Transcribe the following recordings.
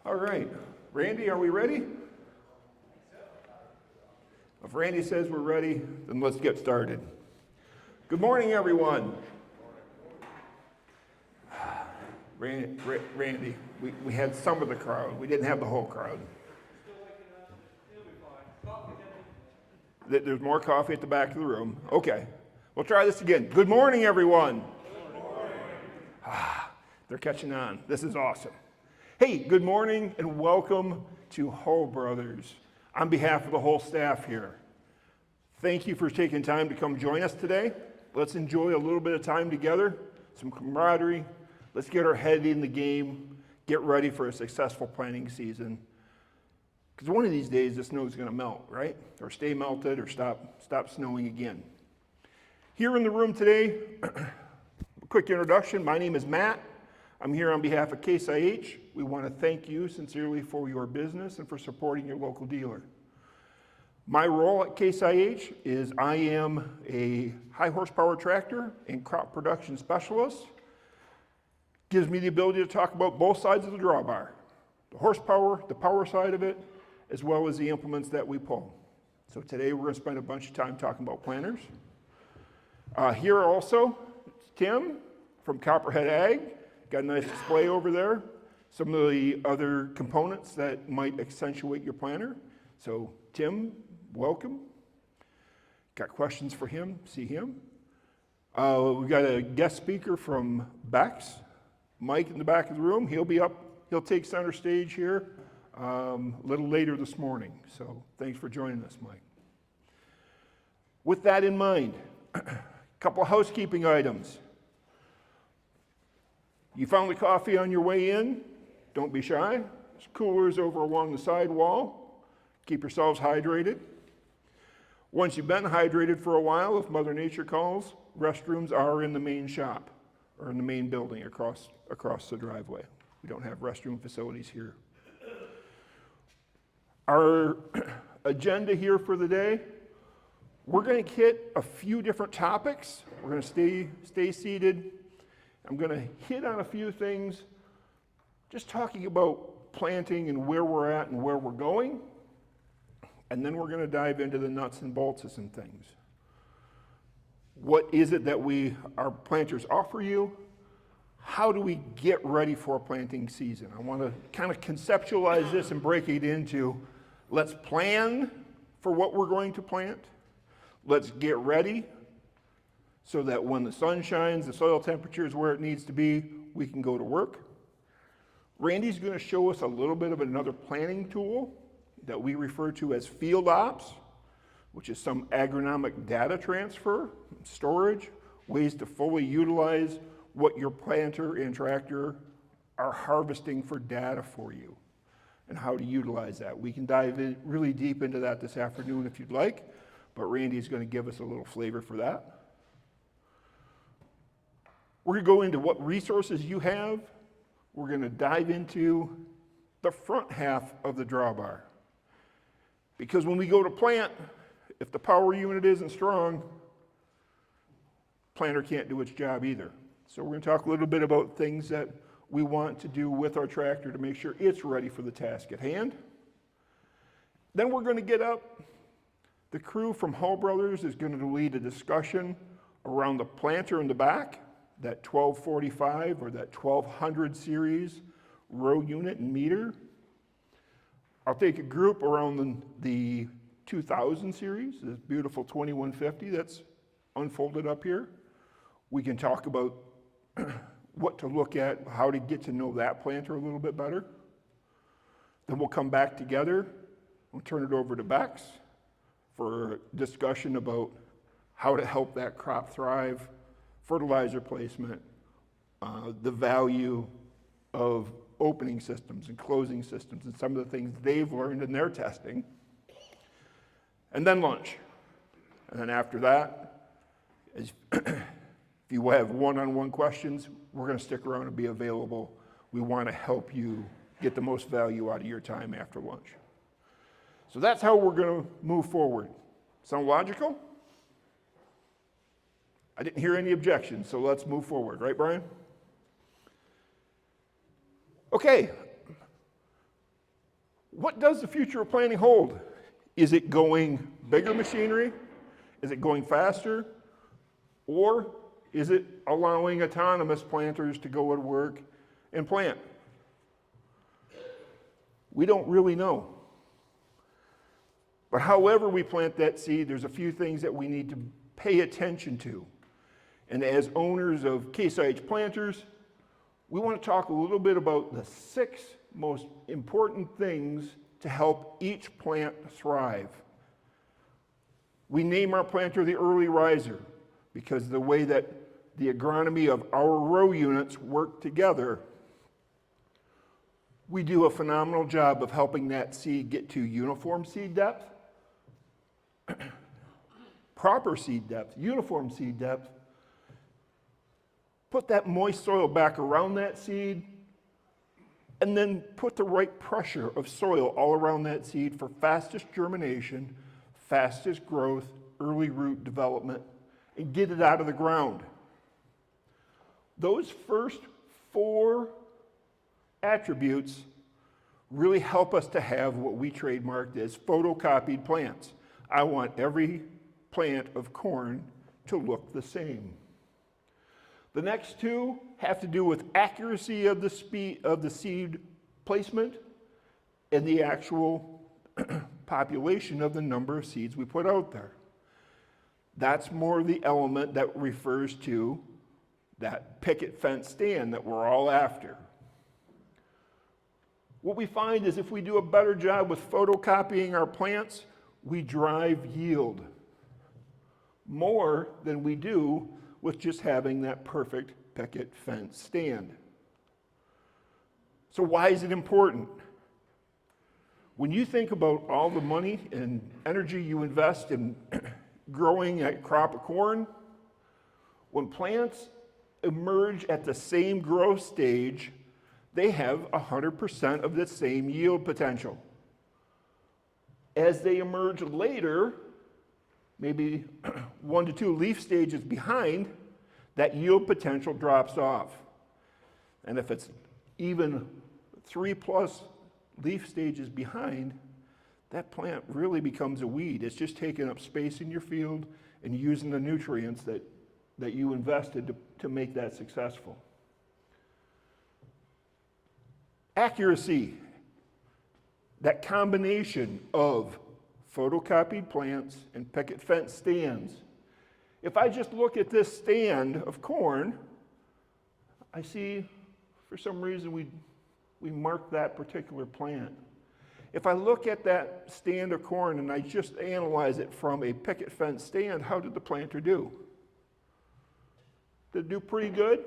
All right, Randy, are we ready? If Randy says we're ready, then let's get started. Good morning, everyone. Randy, we had some of the crowd. We didn't have the whole crowd. There's more coffee at the back of the room. Okay, we'll try this again. Good morning, everyone. Good morning. They're catching on. This is awesome. Hey, good morning and welcome to Hull Brothers. On behalf of the whole staff here, thank you for taking time to come join us today. Let's enjoy a little bit of time together, some camaraderie. Let's get our head in the game, get ready for a successful planting season. Because one of these days, the snow is going to melt, right? Or stay melted or stop snowing again. Here in the room today, a quick introduction. My name is Matt. I'm here on behalf of Case IH. We want to thank you sincerely for your business and for supporting your local dealer. My role at Case IH is I am a high horsepower tractor and crop production specialist. Gives me the ability to talk about both sides of the drawbar, the horsepower, the power side of it, as well as the implements that we pull. So today we're going to spend a bunch of time talking about planters. Here also, it's Tim from Copperhead Ag. Got a nice display over there. Some of the other components that might accentuate your planter. So Tim, welcome. Got questions for him, see him. We got a guest speaker from Bex, Mike in the back of the room. He'll be up, he'll take center stage here a little later this morning. So thanks for joining us, Mike. With that in mind, a couple of housekeeping items. You found the coffee on your way in? Don't be shy. There's coolers over along the side wall. Keep yourselves hydrated. Once you've been hydrated for a while, if Mother Nature calls, restrooms are in the main shop or in the main building across the driveway. We don't have restroom facilities here. Our agenda here for the day, we're going to hit a few different topics. We're going to stay seated. I'm going to hit on a few things, just talking about planting and where we're at and where we're going. And then we're going to dive into the nuts and bolts of some things. What is it that our planters offer you? How do we get ready for a planting season? I want to kind of conceptualize this and break it into, let's plan for what we're going to plant. Let's get ready so that when the sun shines, the soil temperature is where it needs to be, we can go to work. Randy's going to show us a little bit of another planning tool that we refer to as field ops, which is some agronomic data transfer, storage, ways to fully utilize what your planter and tractor are harvesting for data for you and how to utilize that. We can dive in really deep into that this afternoon if you'd like, but Randy's going to give us a little flavor for that. We're going to go into what resources you have. We're going to dive into the front half of the drawbar. Because when we go to plant, if the power unit isn't strong, planter can't do its job either. So we're going to talk a little bit about things that we want to do with our tractor to make sure it's ready for the task at hand. Then we're going to get up. The crew from Hull Brothers is going to lead a discussion around the planter in the back, that 1245 or that 1200 series row unit and meter. I'll take a group around the 2000 series, this beautiful 2150 that's unfolded up here. We can talk about what to look at, how to get to know that planter a little bit better. Then we'll come back together. We'll turn it over to Bex for a discussion about how to help that crop thrive, fertilizer placement, the value of opening systems and closing systems and some of the things they've learned in their testing. And then lunch. And then after that, if you have one-on-one questions, we're going to stick around and be available. We want to help you get the most value out of your time after lunch. So that's how we're going to move forward. Sound logical? I didn't hear any objections, so let's move forward. Right, Brian? Okay. what does the future of planting hold? Is it going bigger machinery? Is it going faster? Or is it allowing autonomous planters to go to work and plant? We don't really know. But however we plant that seed, there's a few things that we need to pay attention to. And as owners of Case IH Planters, we want to talk a little bit about the 6 most important things to help each plant thrive. We name our planter the Early Riser because of the way that the agronomy of our row units work together. We do a phenomenal job of helping that seed get to uniform seed depth, proper seed depth, uniform seed depth, put that moist soil back around that seed, and then put the right pressure of soil all around that seed for fastest germination, fastest growth, early root development, and get it out of the ground. Those first 4 attributes really help us to have what we trademarked as photocopied plants. I want every plant of corn to look the same. The next 2 have to do with accuracy of the seed placement and the actual population of the number of seeds we put out there. That's more the element that refers to that picket fence stand that we're all after. What we find is if we do a better job with photocopying our plants, we drive yield more than we do with just having that perfect picket fence stand. So why is it important? When you think about all the money and energy you invest in growing a crop of corn, when plants emerge at the same growth stage, they have 100% of the same yield potential. As they emerge later, maybe 1 to 2 leaf stages behind, that yield potential drops off. And if it's even 3+ leaf stages behind, that plant really becomes a weed. It's just taking up space in your field and using the nutrients that you invested to make that successful. Accuracy, that combination of photocopied plants and picket fence stands. If I just look at this stand of corn, I see for some reason we marked that particular plant. If I look at that stand of corn and I just analyze it from a picket fence stand, how did the planter do? Did it do pretty good?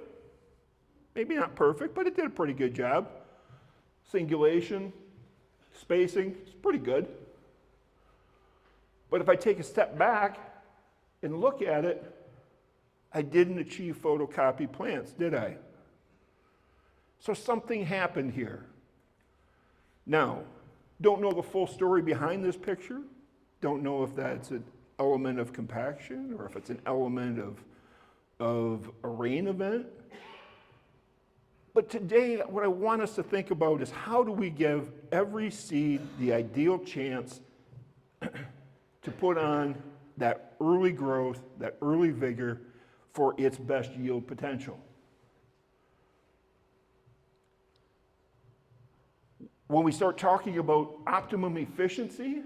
Maybe not perfect, but it did a pretty good job. Singulation, spacing, it's pretty good. But if I take a step back and look at it, I didn't achieve photocopied plants, did I? So something happened here. Now, don't know the full story behind this picture. Don't know if that's an element of compaction or if it's an element of a rain event. But today, what I want us to think about is how do we give every seed the ideal chance to put on that early growth, that early vigor for its best yield potential. When we start talking about optimum efficiency,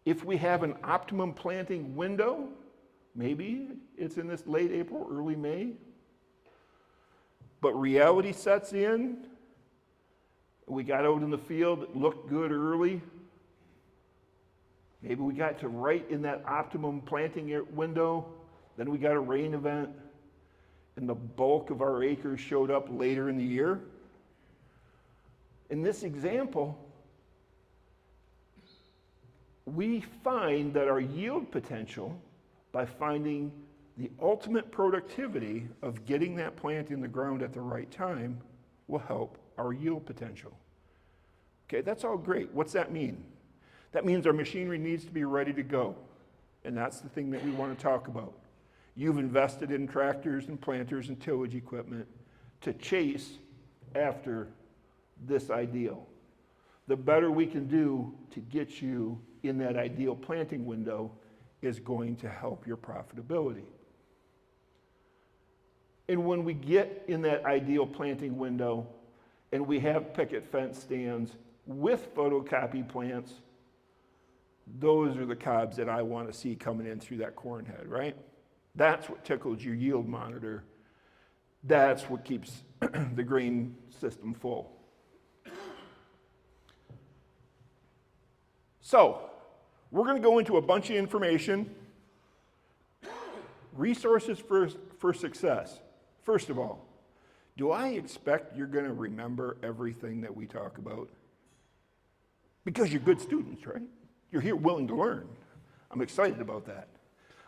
if we have an optimum planting window, maybe it's in this late April, early May, but reality sets in, we got out in the field, it looked good early, maybe we got to right in that optimum planting window, then we got a rain event, and the bulk of our acres showed up later in the year. In this example, we find that our yield potential, by finding the ultimate productivity of getting that plant in the ground at the right time, will help our yield potential. Okay, that's all great. What's that mean? That means our machinery needs to be ready to go. And that's the thing that we want to talk about. You've invested in tractors and planters and tillage equipment to chase after this ideal. the better we can do to get you in that ideal planting window is going to help your profitability. And when we get in that ideal planting window and we have picket fence stands with photocopy plants, those are the cobs that I want to see coming in through that corn head, right? That's what tickles your yield monitor. That's what keeps the grain system full. So, we're going to go into a bunch of information. Resources for success. First of all, do I expect you're going to remember everything that we talk about? Because you're good students, right? You're here willing to learn. I'm excited about that.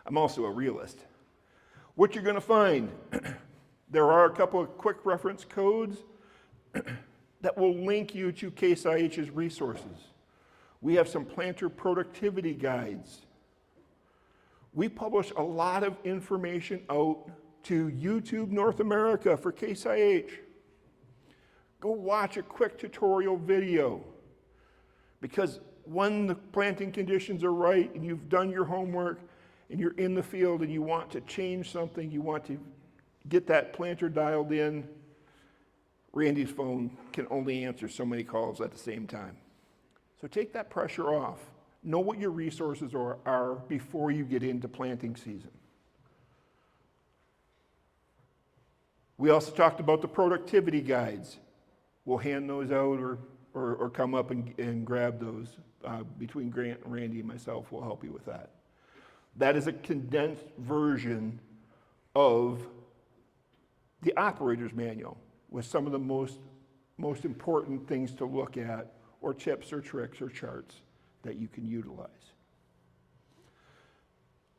I'm also a realist. What you're going to find, there are a couple of quick reference codes that will link you to Case IH's resources. We have some planter productivity guides. We publish a lot of information out to YouTube North America for Case IH. Go watch a quick tutorial video, because when the planting conditions are right and you've done your homework and you're in the field and you want to change something, you want to get that planter dialed in, Randy's phone can only answer so many calls at the same time. So take that pressure off. Know what your resources are before you get into planting season. We also talked about the productivity guides. We'll hand those out or come up and grab those. Between Grant and Randy and myself, we'll help you with that. That is a condensed version of the operator's manual with some of the most important things to look at, or tips or tricks or charts that you can utilize.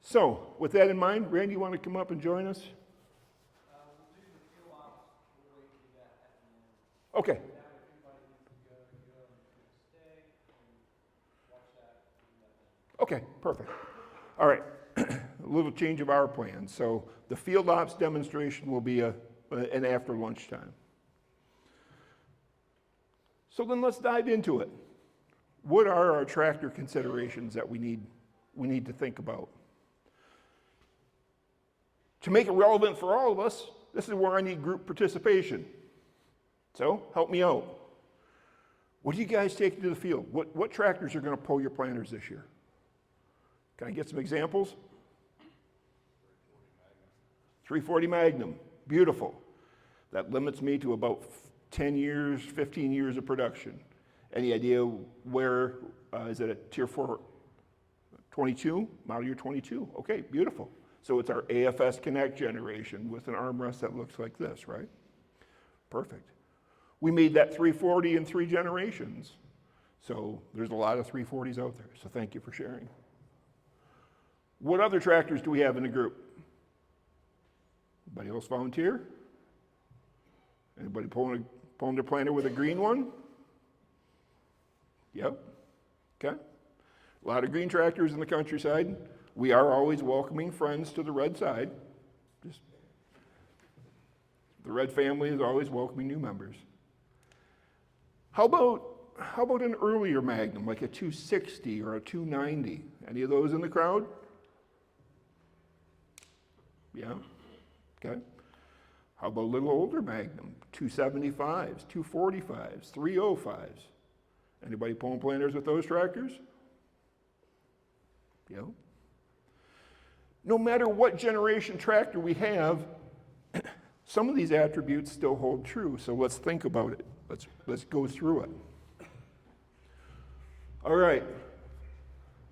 So, with that in mind, Randy, you want to come up and join us? Okay. Okay, perfect. All right, a little change of our plans. So the field ops demonstration will be an after lunchtime. So then let's dive into it. What are our tractor considerations that we need to think about? To make it relevant for all of us, this is where I need group participation. So help me out. What do you guys take to the field? What tractors are going to pull your planters this year? Can I get some examples? 340 Magnum, beautiful. That limits me to about 10 years, 15 years of production. Any idea where, is it a tier 4, 22, model year 22? Okay, beautiful. So it's our AFS Connect generation with an armrest that looks like this, right? Perfect. We made that 340 in 3 generations. So there's a lot of 340s out there, so thank you for sharing. What other tractors do we have in the group? Anybody else volunteer? Anybody pulling their planter with a green one? Yep. Okay. A lot of green tractors in the countryside. We are always welcoming friends to the red side. Just the red family is always welcoming new members. How about an earlier Magnum, like a 260 or a 290? Any of those in the crowd? Yeah, okay. How about a little older Magnum, 275s, 245s, 305s? Anybody pulling planters with those tractors? Yeah. No matter what generation tractor we have, some of these attributes still hold true, so let's think about it. Let's go through it. All right.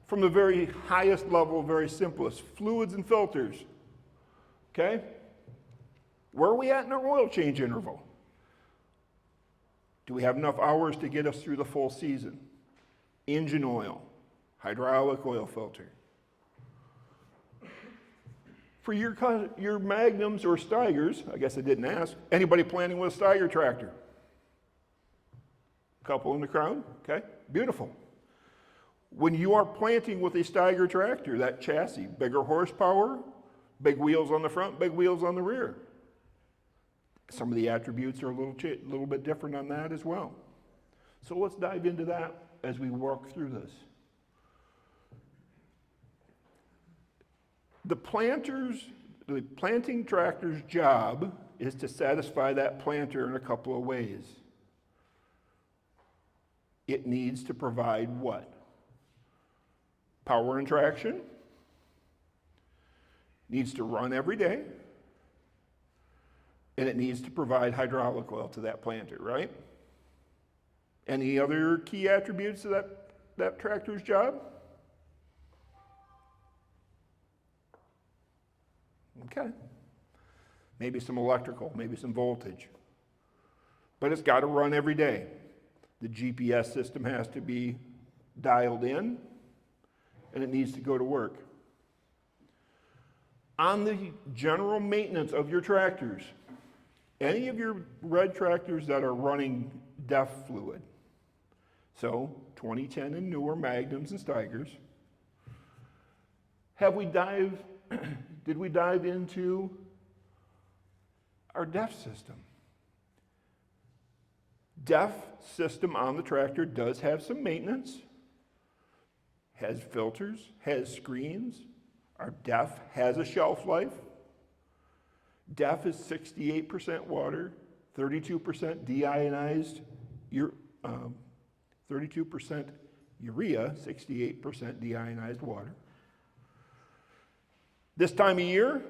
From the very highest level, very simplest, fluids and filters. Okay? Where are we at in our oil change interval? Do we have enough hours to get us through the full season? Engine oil, hydraulic oil filter. For your Magnums or Steigers, I guess I didn't ask, anybody planning with a Steiger tractor? Couple in the crowd? Okay, beautiful. When you are planting with a Steiger tractor, that chassis, bigger horsepower, big wheels on the front, big wheels on the rear. Some of the attributes are a little bit different on that as well. So let's dive into that as we work through this. The planting tractor's job is to satisfy that planter in a couple of ways. It needs to provide what? Power and traction. Needs to run every day. And it needs to provide hydraulic oil to that planter, right? Any other key attributes of that tractor's job? Okay. Maybe some electrical, maybe some voltage. But it's got to run every day. The GPS system has to be dialed in, and it needs to go to work. On the general maintenance of your tractors, any of your red tractors that are running DEF fluid, so 2010 and newer Magnums and Steigers, did we dive into our DEF system? DEF system on the tractor does have some maintenance, has filters, has screens. Our DEF has a shelf life. DEF is 68% water, 32% deionized, 32% urea, 68% deionized water. This time of year,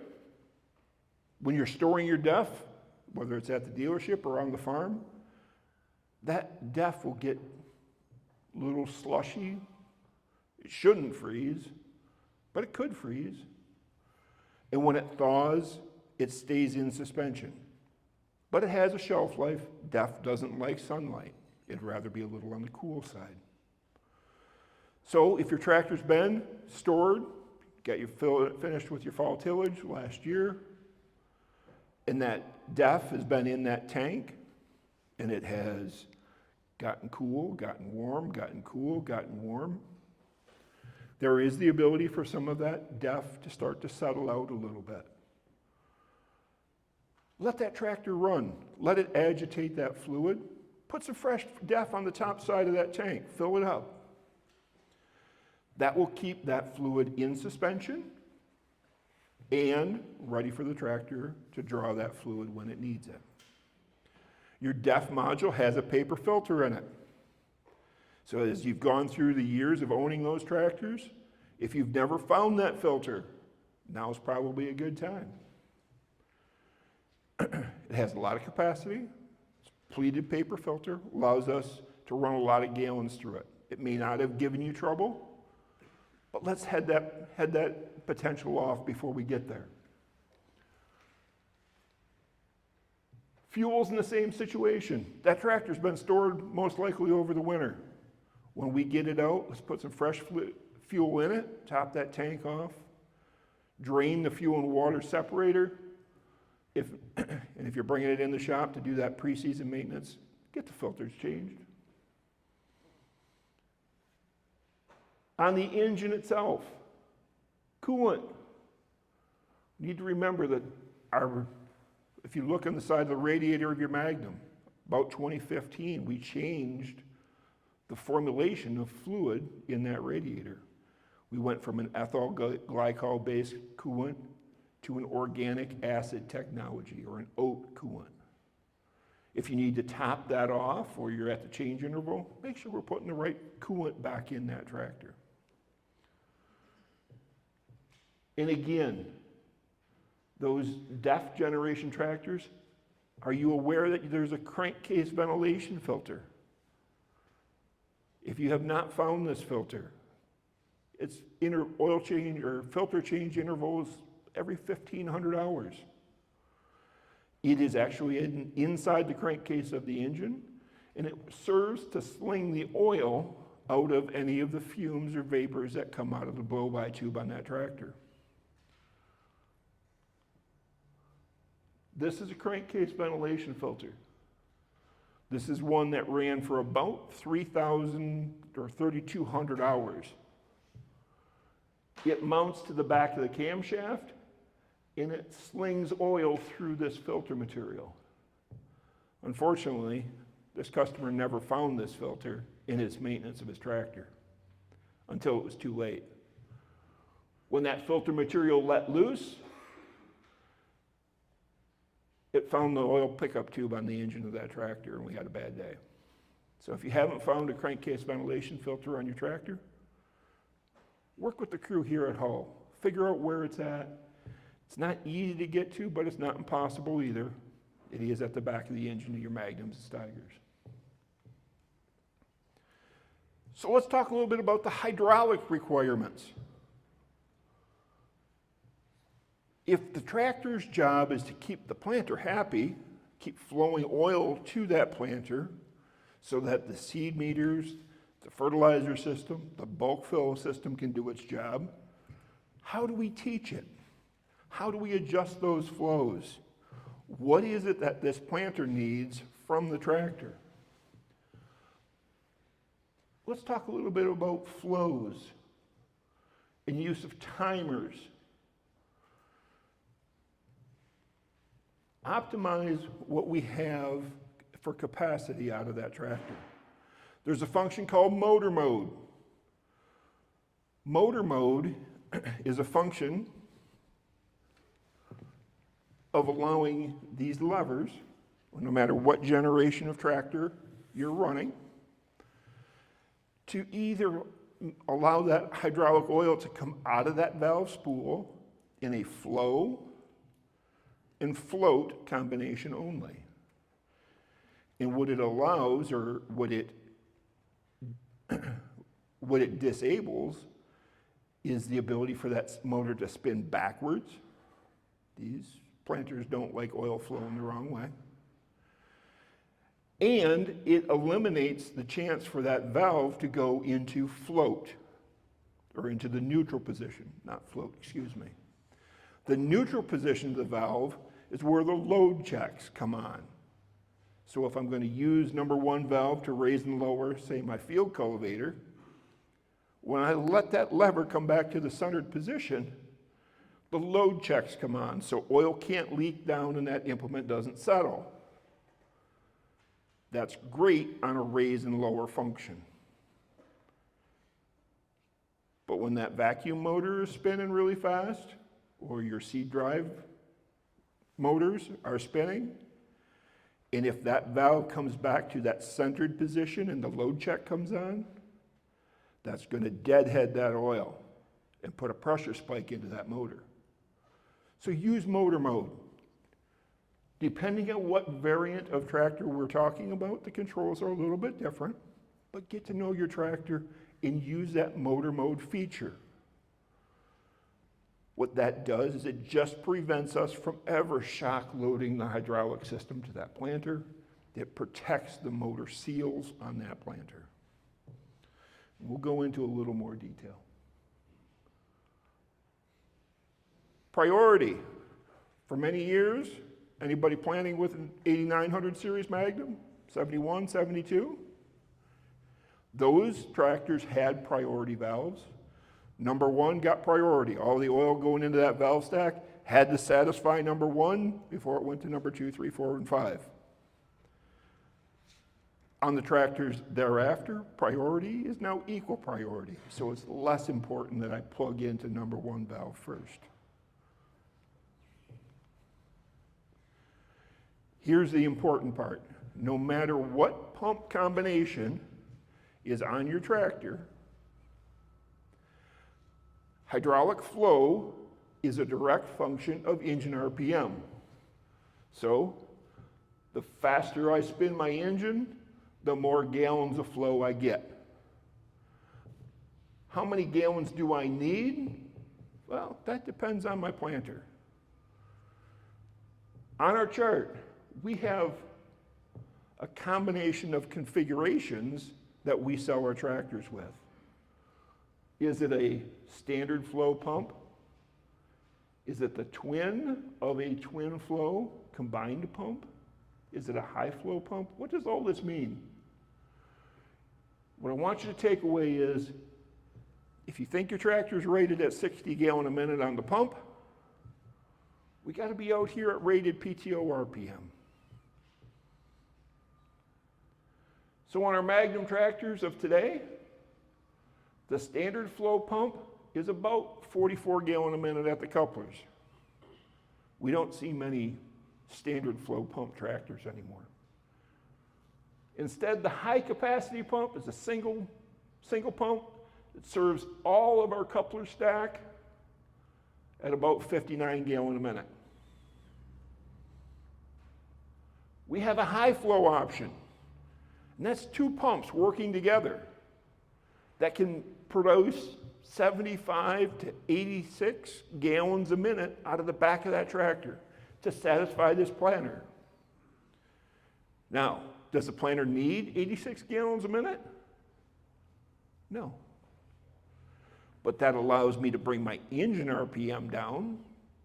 when you're storing your DEF, whether it's at the dealership or on the farm, that DEF will get a little slushy. It shouldn't freeze, but it could freeze. And when it thaws, it stays in suspension. But it has a shelf life. DEF doesn't like sunlight. It'd rather be a little on the cool side. So if your tractor's been stored, got you finished with your fall tillage last year, and that DEF has been in that tank, and it has gotten cool, gotten warm, gotten cool, gotten warm, there is the ability for some of that DEF to start to settle out a little bit. Let that tractor run. Let it agitate that fluid. Put some fresh DEF on the top side of that tank. Fill it up. That will keep that fluid in suspension and ready for the tractor to draw that fluid when it needs it. Your DEF module has a paper filter in it. So as you've gone through the years of owning those tractors, if you've never found that filter, now's probably a good time. It has a lot of capacity. It's a pleated paper filter, allows us to run a lot of gallons through it. It may not have given you trouble, but let's head that potential off before we get there. Fuel's in the same situation. That tractor's been stored most likely over the winter. When we get it out, let's put some fresh fuel in it, top that tank off, drain the fuel and water separator. And if you're bringing it in the shop to do that pre-season maintenance, get the filters changed. On the engine itself, coolant. You need to remember that if you look on the side of the radiator of your Magnum, about 2015, we changed the formulation of fluid in that radiator. We went from an ethyl glycol-based coolant to an organic acid technology, or an oat coolant. If you need to top that off, or you're at the change interval, make sure we're putting the right coolant back in that tractor. And again, those DEF generation tractors, are you aware that there's a crankcase ventilation filter? If you have not found this filter, it's oil change or filter change intervals every 1,500 hours. It is actually inside the crankcase of the engine, and it serves to sling the oil out of any of the fumes or vapors that come out of the blow-by tube on that tractor. This is a crankcase ventilation filter. This is one that ran for about 3,000 or 3,200 hours. It mounts to the back of the camshaft, and it slings oil through this filter material. Unfortunately, This customer never found this filter in his maintenance of his tractor until it was too late. When that filter material let loose, it found the oil pickup tube on the engine of that tractor, and we had a bad day. So if you haven't found a crankcase ventilation filter on your tractor, work with the crew here at Hull. Figure out where it's at. It's not easy to get to, but it's not impossible either. It is at the back of the engine of your Magnums and Steigers. So let's talk a little bit about the hydraulic requirements. If the tractor's job is to keep the planter happy, keep flowing oil to that planter so that the seed meters, the fertilizer system, the bulk fill system can do its job, how do we teach it? How do we adjust those flows? What is it that this planter needs from the tractor? Let's talk a little bit about flows and use of timers. Optimize what we have for capacity out of that tractor. There's a function called motor mode. Motor mode is a function of allowing these levers, no matter what generation of tractor you're running, to either allow that hydraulic oil to come out of that valve spool in a flow and float combination only. And what it allows, or what it disables, is the ability for that motor to spin backwards. These planters don't like oil flowing the wrong way. And it eliminates the chance for that valve to go into float, or into the neutral position, not float, excuse me. The neutral position of the valve is where the load checks come on. So if I'm going to use number one valve to raise and lower, say, my field cultivator, when I let that lever come back to the centered position, the load checks come on, so oil can't leak down and that implement doesn't settle. That's great on a raise and lower function. But when that vacuum motor is spinning really fast, or your seed drive motors are spinning, and if that valve comes back to that centered position and the load check comes on, that's going to deadhead that oil and put a pressure spike into that motor. So use motor mode. Depending on what variant of tractor we're talking about, the controls are a little bit different, but get to know your tractor and use that motor mode feature. What that does is it just prevents us from ever shock loading the hydraulic system to that planter. It protects the motor seals on that planter. We'll go into a little more detail. Priority. For many years, anybody planning with an 8900 series Magnum, 71, 72? Those tractors had priority valves. Number one got priority. All the oil going into that valve stack had to satisfy number one before it went to number 2, 3, 4, and 5. On the tractors thereafter, priority is now equal priority. So it's less important that I plug into number one valve first. Here's the important part. No matter what pump combination is on your tractor, hydraulic flow is a direct function of engine RPM. So the faster I spin my engine, the more gallons of flow I get. How many gallons do I need? Well, that depends on my planter. On our chart, we have a combination of configurations that we sell our tractors with. Is it a standard flow pump? Is it the twin of a twin flow combined pump? Is it a high flow pump? What does all this mean? What I want you to take away is, if you think your tractor is rated at 60 gallon a minute on the pump, we got to be out here at rated PTO RPM. So on our Magnum tractors of today, the standard flow pump is about 44 gallon a minute at the couplers. We don't see many standard flow pump tractors anymore. Instead, the high capacity pump is a single pump. It serves all of our coupler stack at about 59 gallon a minute. We have a high flow option, and that's two pumps working together that can produce 75 to 86 gallons a minute out of the back of that tractor to satisfy this planter. Now, does the planter need 86 gallons a minute? No. But that allows me to bring my engine RPM down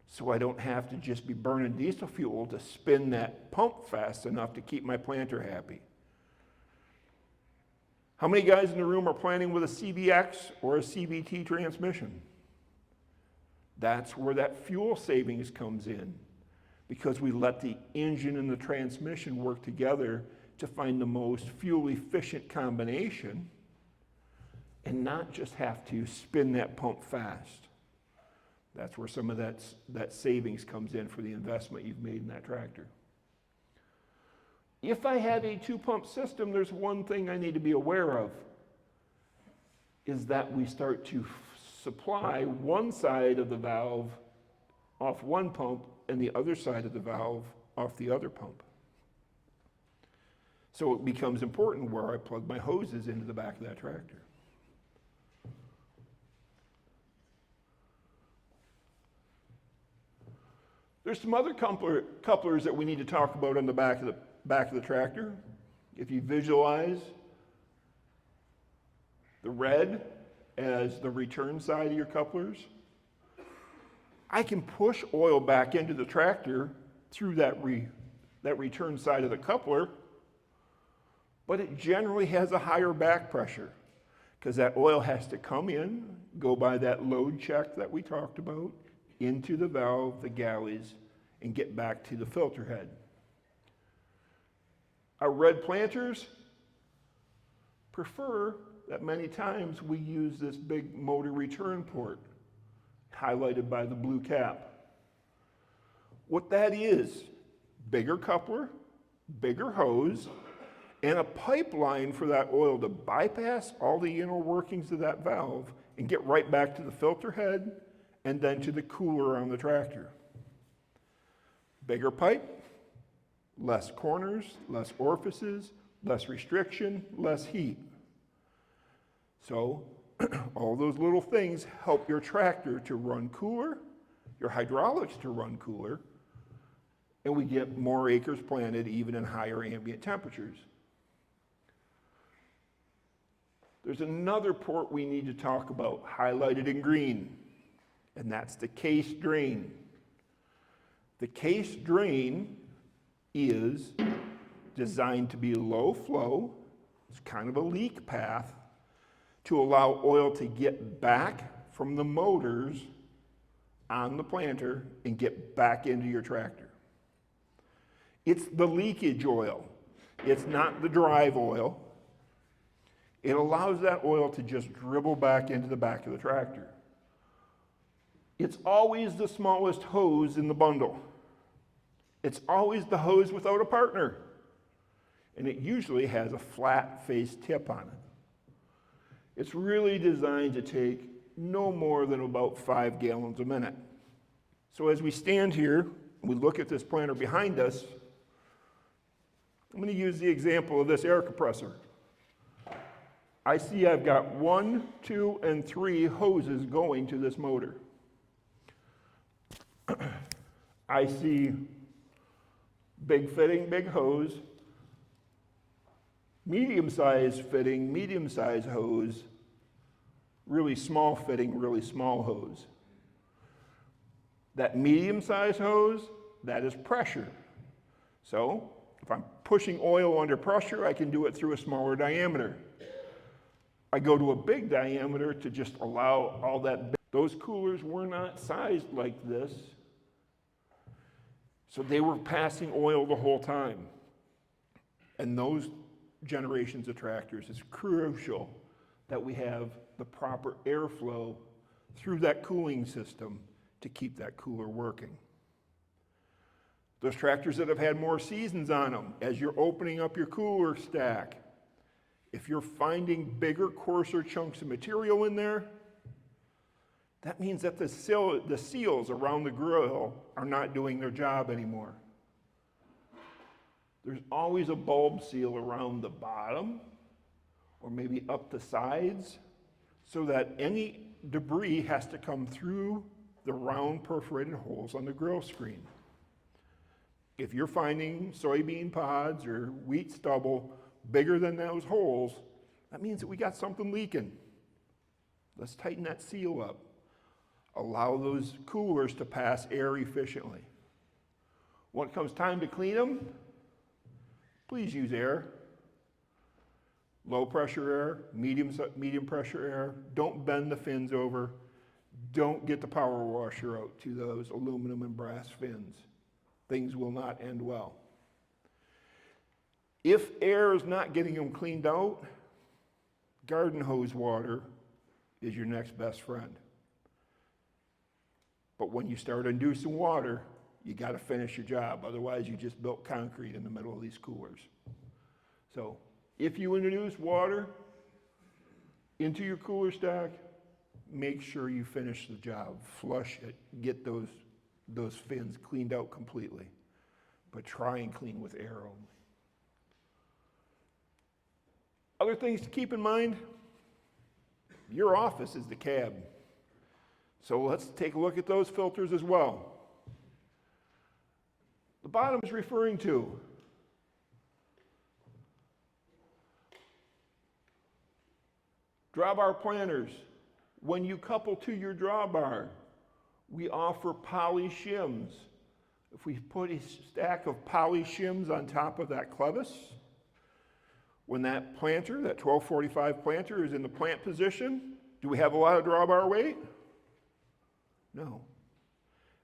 so I don't have to just be burning diesel fuel to spin that pump fast enough to keep my planter happy. How many guys in the room are planning with a CBX or a CVT transmission? That's where that fuel savings comes in, because we let the engine and the transmission work together to find the most fuel efficient combination and not just have to spin that pump fast. That's where some of that savings comes in for the investment you've made in that tractor. If I have a two-pump system, there's one thing I need to be aware of, is that we start to supply one side of the valve off one pump and the other side of the valve off the other pump. So it becomes important where I plug my hoses into the back of that tractor. There's some other couplers that we need to talk about on the back of the tractor. If you visualize the red as the return side of your couplers, I can push oil back into the tractor through that return side of the coupler, but it generally has a higher back pressure because that oil has to come in, go by that load check that we talked about, into the valve, the galleys, and get back to the filter head. Our red planters prefer that many times we use this big motor return port, highlighted by the blue cap. What that is, bigger coupler, bigger hose, and a pipeline for that oil to bypass all the inner workings of that valve and get right back to the filter head and then to the cooler on the tractor. Bigger pipe, less corners, less orifices, less restriction, less heat. So all those little things help your tractor to run cooler, your hydraulics to run cooler, and we get more acres planted even in higher ambient temperatures. There's another port we need to talk about, highlighted in green, and that's the case drain. The case drain is designed to be low flow. It's kind of a leak path to allow oil to get back from the motors on the planter and get back into your tractor. It's the leakage oil. It's not the drive oil. It allows that oil to just dribble back into the back of the tractor. It's always the smallest hose in the bundle. It's always the hose without a partner. And it usually has a flat face tip on it. It's really designed to take no more than about 5 gallons a minute. So as we stand here, we look at this planter behind us, I'm going to use the example of this air compressor. I see I've got 1, 2, and 3 hoses going to this motor. I see big fitting, big hose, medium-sized fitting, medium-sized hose, really small fitting, really small hose. That medium-sized hose, that is pressure. So if I'm pushing oil under pressure, I can do it through a smaller diameter. I go to a big diameter to just allow all that. Those coolers were not sized like this, so they were passing oil the whole time. And those generations of tractors, it's crucial that we have the proper airflow through that cooling system to keep that cooler working. Those tractors that have had more seasons on them, as you're opening up your cooler stack, if you're finding bigger, coarser chunks of material in there, that means that the seals around the grill are not doing their job anymore. There's always a bulb seal around the bottom, or maybe up the sides, so that any debris has to come through the round perforated holes on the grill screen. If you're finding soybean pods or wheat stubble bigger than those holes, that means that we got something leaking. Let's tighten that seal up. Allow those coolers to pass air efficiently. When it comes time to clean them, please use air. Low pressure air, medium pressure air. Don't bend the fins over. Don't get the power washer out to those aluminum and brass fins. Things will not end well. If air is not getting them cleaned out, garden hose water is your next best friend. But when you start inducing water, you got to finish your job. Otherwise, you just built concrete in the middle of these coolers. So if you introduce water into your cooler stack, make sure you finish the job. Flush it, get those fins cleaned out completely. But try and clean with air only. Other things to keep in mind, your office is the cab. So let's take a look at those filters as well. The bottom is referring to drawbar planters. When you couple to your drawbar, we offer poly shims. If we put a stack of poly shims on top of that clevis, when that planter, that 1245 planter, is in the plant position, do we have a lot of drawbar weight? No.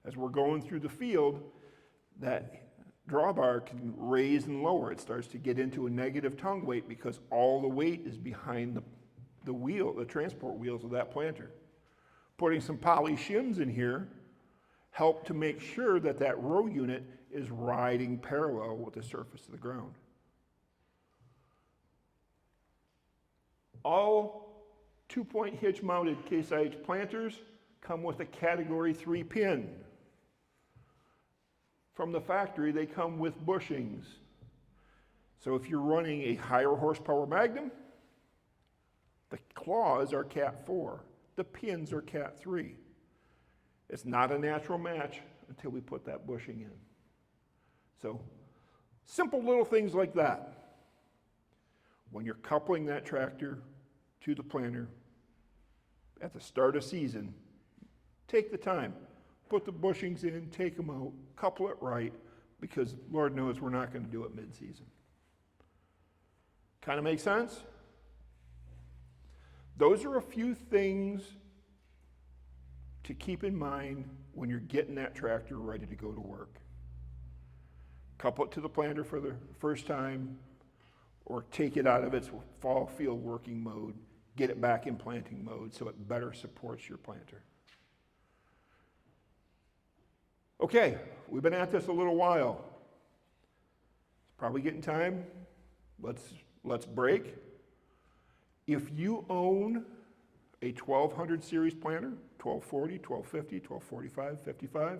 As we're going through the field, that drawbar can raise and lower. It starts to get into a negative tongue weight because all the weight is behind the wheel, the transport wheels of that planter. Putting some poly shims in here help to make sure that that row unit is riding parallel with the surface of the ground. All 2-point hitch mounted Case IH planters come with a category 3 pin. From the factory, they come with bushings. So if you're running a higher horsepower Magnum, the claws are Cat 4. The pins are Cat 3. It's not a natural match until we put that bushing in. So simple little things like that. When you're coupling that tractor to the planter at the start of season, take the time. Put the bushings in, take them out, couple it right, because Lord knows we're not going to do it mid-season. Kind of make sense? Those are a few things to keep in mind when you're getting that tractor ready to go to work. Couple it to the planter for the first time, or take it out of its fall field working mode, get it back in planting mode so it better supports your planter. Okay, we've been at this a little while. It's probably getting time. Let's break. If you own a 1200 series planter, 1240, 1250, 1245, 55,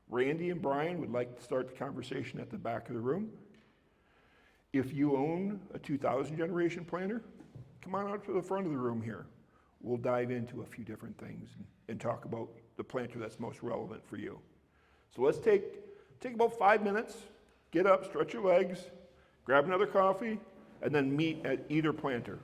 Randy and Brian would like to start the conversation at the back of the room. If you own a 2000 generation planter, come on out to the front of the room here. We'll dive into a few different things and talk about the planter that's most relevant for you. So let's take about 5 minutes, get up, stretch your legs, grab another coffee, and then meet at either planter.